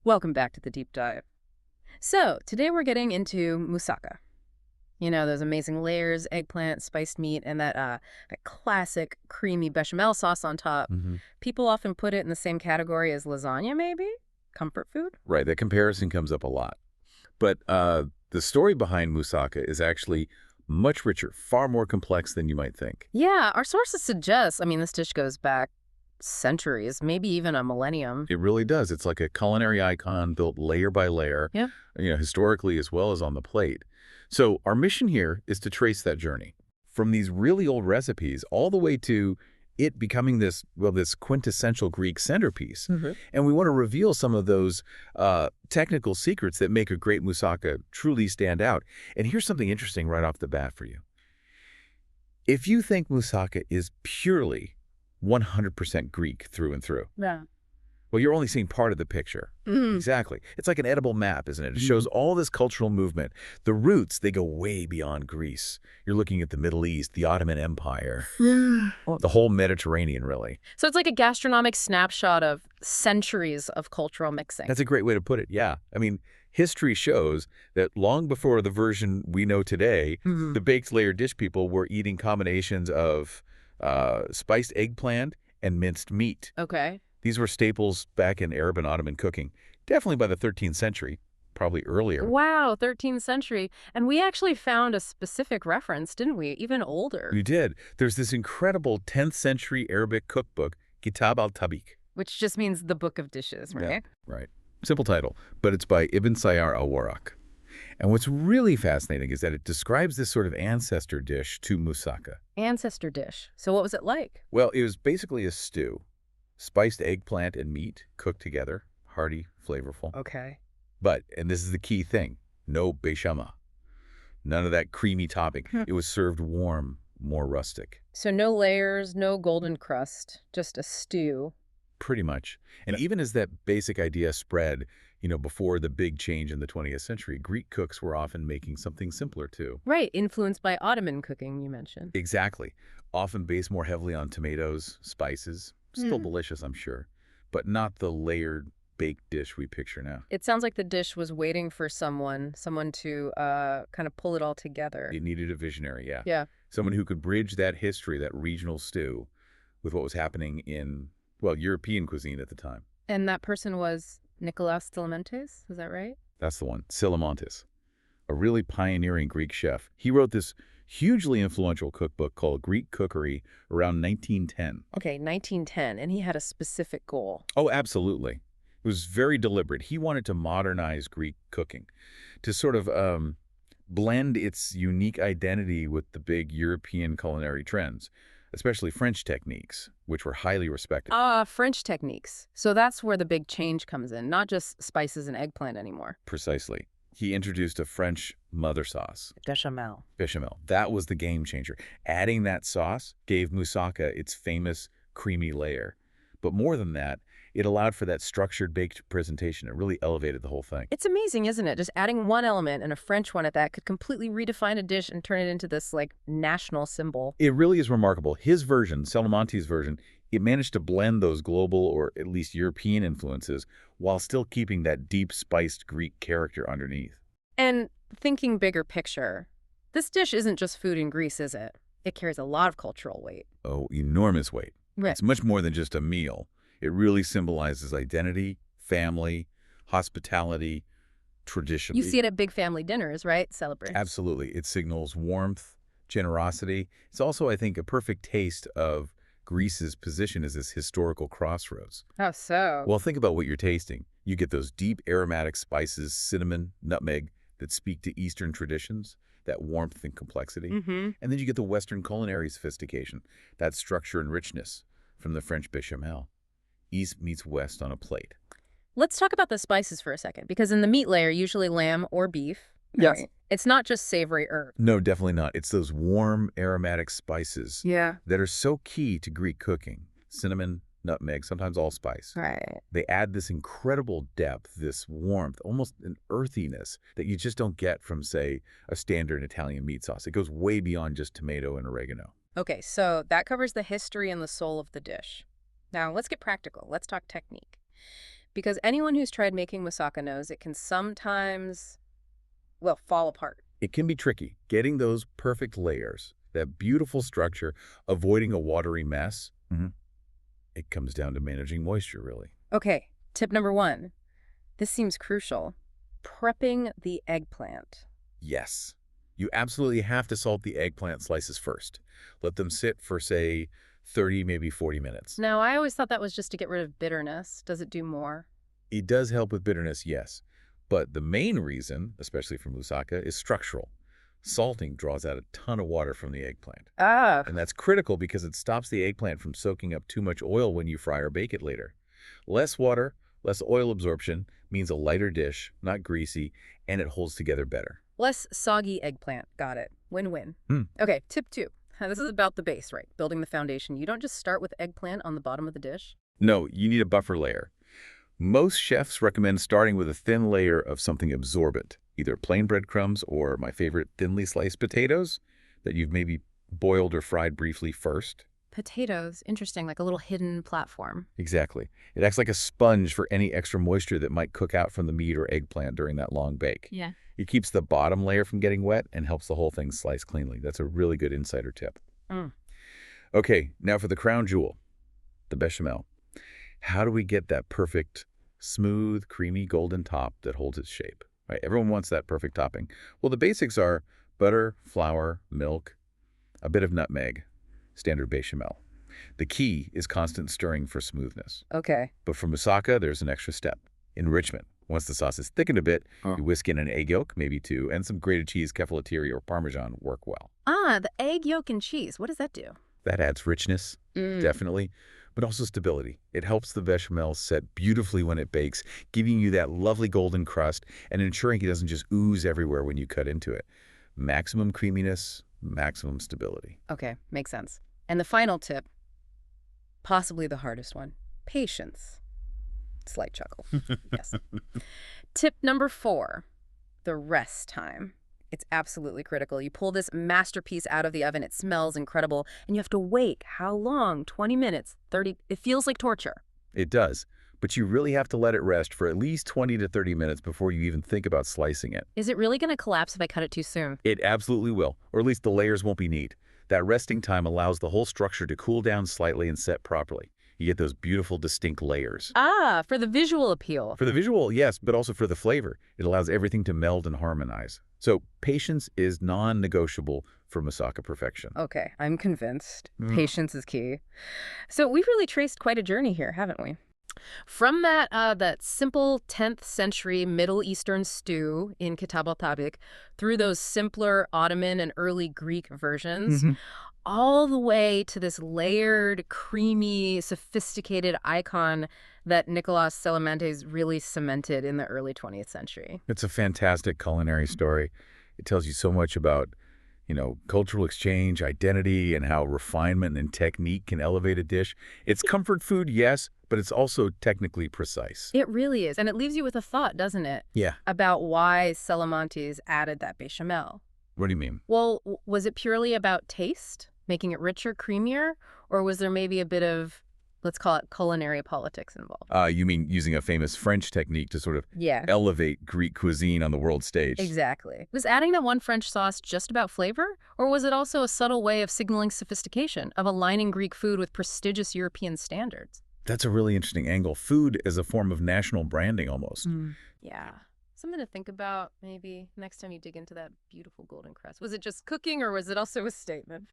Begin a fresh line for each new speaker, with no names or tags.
Welcome back to the deep dive. So, today we're getting into moussaka. You know, those amazing layers, eggplant, spiced meat, and that classic creamy bechamel sauce on top. People often put it in the same category as lasagna, maybe? Comfort food?
Right, that comparison comes up a lot. But the story behind moussaka is actually much richer, far more complex than you might think.
Yeah, our sources suggest, this dish goes back centuries, maybe even a millennium.
It really does. It's like a culinary icon built layer by layer,
Yeah.
Historically as well as on the plate. So our mission here is to trace that journey from these really old recipes all the way to it becoming this quintessential Greek centerpiece. And we want to reveal some of those technical secrets that make a great moussaka truly stand out. And here's something interesting right off the bat for you. If you think moussaka is purely 100% Greek through and through,
Yeah.
well, you're only seeing part of the picture. Exactly. It's like an edible map, isn't it? It shows all this cultural movement. The roots, they go way beyond Greece. You're looking at the Middle East, the Ottoman Empire, the whole Mediterranean, really.
So it's like a gastronomic snapshot of centuries of cultural mixing.
That's a great way to put it, yeah. History shows that long before the version we know today, the baked layer dish people were eating combinations of spiced eggplant and minced meat.
Okay.
These were staples back in Arab and Ottoman cooking, definitely by the 13th century, probably earlier.
Wow, 13th century. And we actually found a specific reference, didn't we? Even older.
We did. There's this incredible 10th century Arabic cookbook, Kitab al-Tabik.
Which just means the Book of Dishes, right?
Yeah, right. Simple title, but it's by Ibn Sayyar al-Warraq. And what's really fascinating is that it describes this sort of ancestor dish to moussaka.
Ancestor dish. So what was it like?
Well, it was basically a stew. Spiced eggplant and meat cooked together, hearty, flavorful.
Okay.
But, and this is the key thing, no béchamel. None of that creamy topping. It was served warm, more rustic.
So no layers, no golden crust, just a stew.
Pretty much. And even as that basic idea spread, before the big change in the 20th century, Greek cooks were often making something simpler too.
Right, influenced by Ottoman cooking, you mentioned.
Exactly. Often based more heavily on tomatoes, spices. Still delicious, I'm sure, but not the layered baked dish we picture now.
It sounds like the dish was waiting for someone to kind of pull it all together.
It needed a visionary, yeah.
Yeah.
Someone who could bridge that history, that regional stew, with what was happening in, European cuisine at the time.
And that person was Nikolaos Tselementes, is that right?
That's the one, Tselementes, a really pioneering Greek chef. He wrote this hugely influential cookbook called Greek Cookery around 1910.
Okay, 1910, and he had a specific goal.
Oh, absolutely. It was very deliberate. He wanted to modernize Greek cooking, to sort of blend its unique identity with the big European culinary trends, especially French techniques, which were highly respected.
French techniques. So that's where the big change comes in, not just spices and eggplant anymore.
Precisely. He introduced a French mother sauce.
Bechamel.
Bechamel. That was the game changer. Adding that sauce gave moussaka its famous creamy layer. But more than that, it allowed for that structured baked presentation. It really elevated the whole thing.
It's amazing, isn't it? Just adding one element and a French one at that could completely redefine a dish and turn it into this, national symbol.
It really is remarkable. His version, Tselementes' version, it managed to blend those global or at least European influences while still keeping that deep spiced Greek character underneath.
And thinking bigger picture, this dish isn't just food in Greece, is it? It carries a lot of cultural weight.
Oh, enormous weight.
Right.
It's much more than just a meal. It really symbolizes identity, family, hospitality, tradition.
You see it at big family dinners, right? Celebrate.
Absolutely. It signals warmth, generosity. It's also, I think, a perfect taste of Greece's position as this historical crossroads.
How so?
Well, think about what you're tasting. You get those deep aromatic spices, cinnamon, nutmeg, that speak to Eastern traditions, that warmth and complexity. And then you get the Western culinary sophistication, that structure and richness from the French bechamel. East meets West on a plate.
Let's talk about the spices for a second, because in the meat layer, usually lamb or beef.
Yes.
Right? It's not just savory herbs.
No, definitely not. It's those warm aromatic spices that are so key to Greek cooking. Cinnamon, nutmeg, sometimes allspice.
Right.
They add this incredible depth, this warmth, almost an earthiness that you just don't get from, say, a standard Italian meat sauce. It goes way beyond just tomato and oregano.
Okay, so that covers the history and the soul of the dish. Now, let's get practical. Let's talk technique. Because anyone who's tried making moussaka knows it can sometimes, well, fall apart.
It can be tricky, getting those perfect layers, that beautiful structure, avoiding a watery mess. It comes down to managing moisture, really.
Okay, tip number 1. This seems crucial. Prepping the eggplant.
Yes. You absolutely have to salt the eggplant slices first. Let them sit for, say, 30, maybe 40 minutes.
Now, I always thought that was just to get rid of bitterness. Does it do more?
It does help with bitterness, yes. But the main reason, especially for moussaka, is structural. Salting draws out a ton of water from the eggplant.
Ah.
And that's critical because it stops the eggplant from soaking up too much oil when you fry or bake it later. Less water, less oil absorption means a lighter dish, not greasy, and it holds together better.
Less soggy eggplant. Got it. Win-win. Okay, tip 2. This is about the base, right? Building the foundation. You don't just start with eggplant on the bottom of the dish.
No, you need a buffer layer. Most chefs recommend starting with a thin layer of something absorbent, either plain breadcrumbs or, my favorite, thinly sliced potatoes that you've maybe boiled or fried briefly first.
Potatoes. Interesting, like a little hidden platform.
Exactly. It acts like a sponge for any extra moisture that might cook out from the meat or eggplant during that long bake.
Yeah.
It keeps the bottom layer from getting wet and helps the whole thing slice cleanly. That's a really good insider tip. Okay, now for the crown jewel, the bechamel. How do we get that perfect, smooth, creamy, golden top that holds its shape? Right? Everyone wants that perfect topping. Well, the basics are butter, flour, milk, a bit of nutmeg, standard bechamel. The key is constant stirring for smoothness.
Okay.
But for moussaka, there's an extra step, enrichment. Once the sauce is thickened a bit, you whisk in an egg yolk, maybe 2, and some grated cheese, cefalotiri, or Parmesan work well.
Ah, the egg yolk and cheese. What does that do?
That adds richness, definitely, but also stability. It helps the bechamel set beautifully when it bakes, giving you that lovely golden crust and ensuring it doesn't just ooze everywhere when you cut into it. Maximum creaminess, maximum stability.
Okay, makes sense. And the final tip, possibly the hardest one, patience. Slight chuckle. Yes. Tip number 4, the rest time. It's absolutely critical. You pull this masterpiece out of the oven, it smells incredible, and you have to wait. How long? 20 minutes, 30? It feels like torture.
It does, but you really have to let it rest for at least 20 to 30 minutes before you even think about slicing it.
Is it really going to collapse if I cut it too soon?
It absolutely will, or at least the layers won't be neat. That resting time allows the whole structure to cool down slightly and set properly. You get those beautiful, distinct layers.
Ah, for the visual appeal.
For the visual, yes, but also for the flavor. It allows everything to meld and harmonize. So patience is non-negotiable for moussaka perfection.
Okay, I'm convinced. Patience is key. So we've really traced quite a journey here, haven't we? From that simple 10th century Middle Eastern stew in Kitab al-Tabik through those simpler Ottoman and early Greek versions, all the way to this layered, creamy, sophisticated icon that Nikolaos Tselementes really cemented in the early 20th century.
It's a fantastic culinary story. It tells you so much about, cultural exchange, identity, and how refinement and technique can elevate a dish. It's comfort food, yes, but it's also technically precise.
It really is. And it leaves you with a thought, doesn't it?
Yeah.
About why Tselementes added that bechamel.
What do you mean?
Well, was it purely about taste, making it richer, creamier, or was there maybe a bit of, let's call it, culinary politics involved?
You mean using a famous French technique to sort of elevate Greek cuisine on the world stage?
Exactly. Was adding that one French sauce just about flavor, or was it also a subtle way of signaling sophistication, of aligning Greek food with prestigious European standards?
That's a really interesting angle. Food as a form of national branding almost.
Yeah. Something to think about maybe next time you dig into that beautiful golden crust. Was it just cooking or was it also a statement?